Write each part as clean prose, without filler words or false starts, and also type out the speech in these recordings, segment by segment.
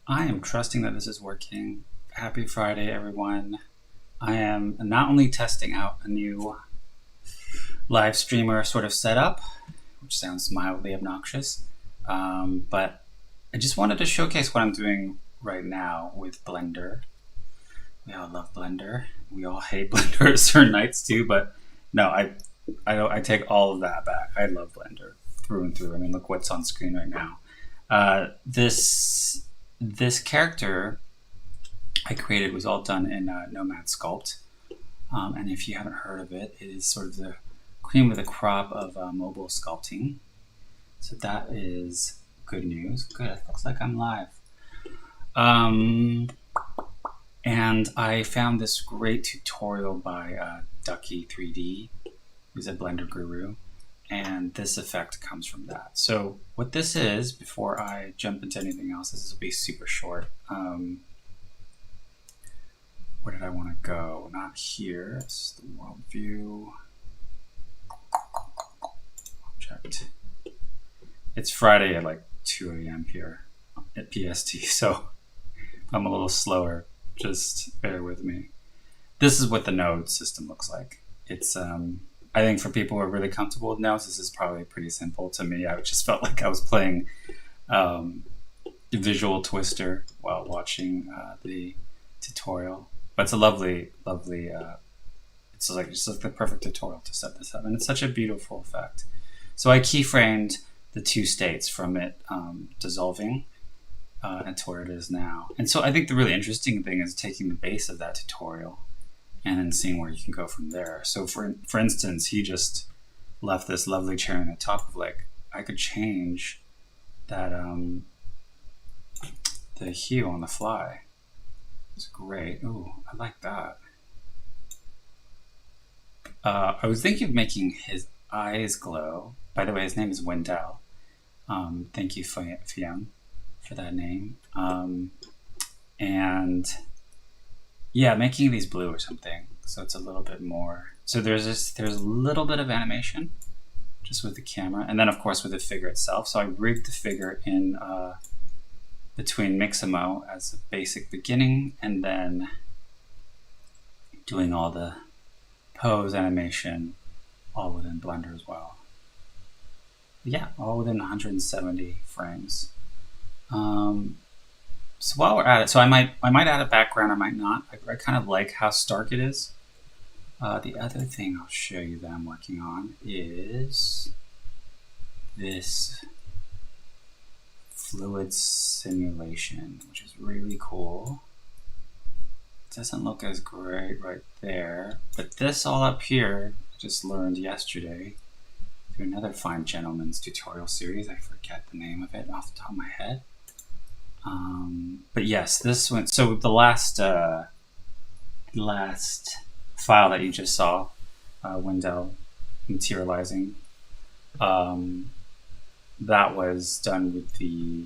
I am trusting that this is working. Happy Friday, everyone. I am not only testing out a new live streamer sort of setup, which sounds mildly obnoxious, but I just wanted to showcase what I'm doing right now with Blender. We all love Blender. We all hate Blender at certain nights too, but no, I take all of that back. I love Blender through and through. I mean, look what's on screen right now. This character I created was all done in Nomad Sculpt, and if you haven't heard of it, it is sort of the cream of the crop of mobile sculpting. So that is good news. Good, it looks like I'm live. And I found this great tutorial by Ducky3D, who's a Blender guru, and this effect comes from that. So what this is, before I jump into anything else, this will be super short. Where did I want to go? Not here. It's the world view. Object. It's Friday at like 2 a.m. here at PST, so I'm a little slower. Just bear with me. This is what the node system looks like. It's I think for people who are really comfortable with nodes, this is probably pretty simple. To me, I just felt like I was playing Visual Twister while watching the tutorial. But it's a lovely, lovely, it's like just like the perfect tutorial to set this up. And it's such a beautiful effect. So I keyframed the two states from it dissolving and to where it is now. And so I think the really interesting thing is taking the base of that tutorial and then seeing where you can go from there. So for instance, he just left this lovely cherry on the top of like, I could change that, the hue on the fly. It's great. Ooh, I like that. I was thinking of making his eyes glow. By the way, his name is Wendell. Thank you, Fiam, for that name. And yeah, making these blue or something. So it's a little bit more. So there's a little bit of animation just with the camera. And then of course with the figure itself. So I rigged the figure in between Mixamo as a basic beginning, and then doing all the pose animation all within Blender as well. Yeah, all within 170 frames. So while we're at it, so I might add a background, I might not. I kind of like how stark it is. The other thing I'll show you that I'm working on is this fluid simulation, which is really cool. It doesn't look as great right there, but this all up here, I just learned yesterday through another fine gentleman's tutorial series. I forget the name of it off the top of my head. But yes, this one, so the last file that you just saw, Wendell materializing, that was done with the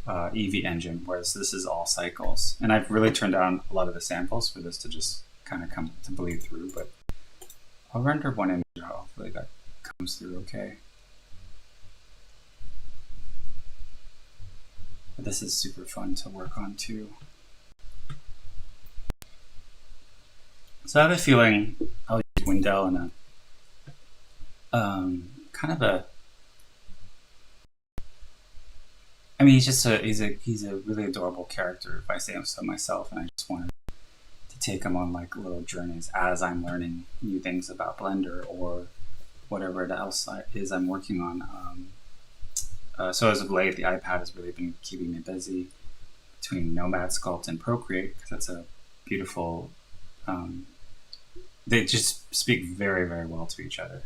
EV engine, whereas this is all cycles. And I've really turned down a lot of the samples for this to just kind of come to bleed through, but I'll render one image. Hopefully that comes through okay. But this is super fun to work on too. So I have a feeling I'll use Wendell in a kind of a, I mean, he's a really adorable character, if I say so myself, and I just wanted to take him on like little journeys as I'm learning new things about Blender or whatever else is I'm working on. So as of late, the iPad has really been keeping me busy between Nomad Sculpt and Procreate, because that's a beautiful, they just speak very, very well to each other.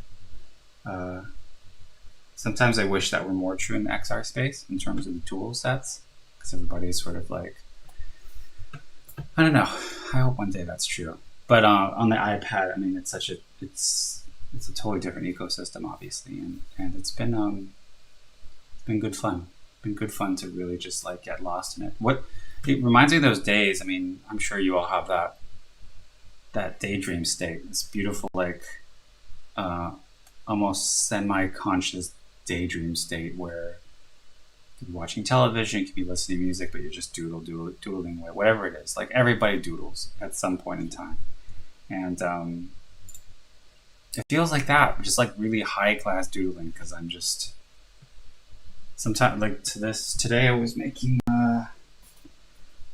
Sometimes I wish that were more true in the XR space in terms of the tool sets, because everybody's sort of like, I don't know. I hope one day that's true. But on the iPad, I mean, it's a totally different ecosystem, obviously, and it's been good fun. Been good fun to really just like get lost in it. It reminds me of those days. I mean, I'm sure you all have that daydream state. This beautiful, like almost semi-conscious daydream state where could be watching television, you could be listening to music, but you're just doodling away, whatever it is. Like everybody doodles at some point in time. And it feels like that, just like really high class doodling, because I'm just sometimes like today I was making a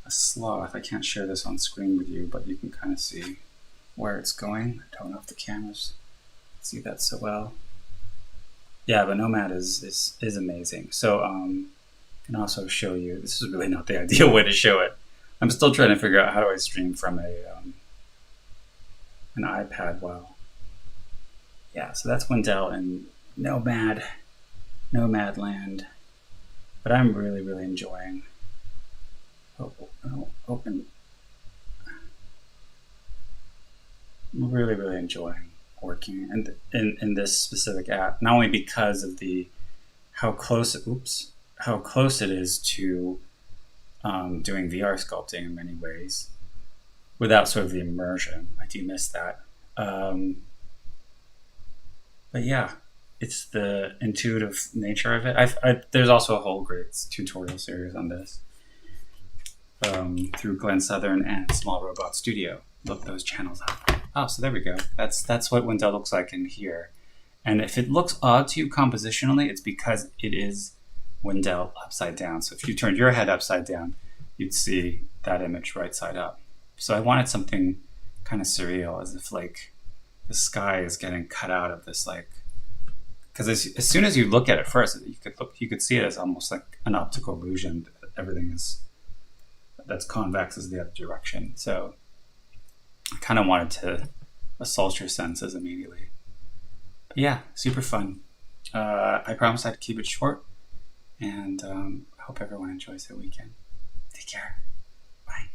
sloth. I can't share this on screen with you, but you can kind of see where it's going. I don't know if the cameras see that so well. Yeah, but Nomad is amazing. So I can also show you. This is really not the ideal way to show it. I'm still trying to figure out how do I stream from an iPad. Wow. Yeah, so that's Wendell and Nomad Land. But I'm really, really enjoying. Open. I'm really, really enjoying working in this specific app. Not only because of how close it is to doing VR sculpting in many ways, without sort of the immersion. I do miss that. But yeah, it's the intuitive nature of it. There's also a whole great tutorial series on this through Glenn Southern and Small Robot Studio. Look those channels up. Oh, so there we go. That's what Wendell looks like in here. And if it looks odd to you compositionally, it's because it is Wendell upside down. So if you turned your head upside down, you'd see that image right side up. So I wanted something kind of surreal, as if like the sky is getting cut out of this, like, because as soon as you look at it first, you could see it as almost like an optical illusion. Everything that's convex is the other direction. So I kind of wanted to assault your senses immediately. But yeah, super fun. I promise I'd keep it short, and I hope everyone enjoys their weekend. Take care. Bye.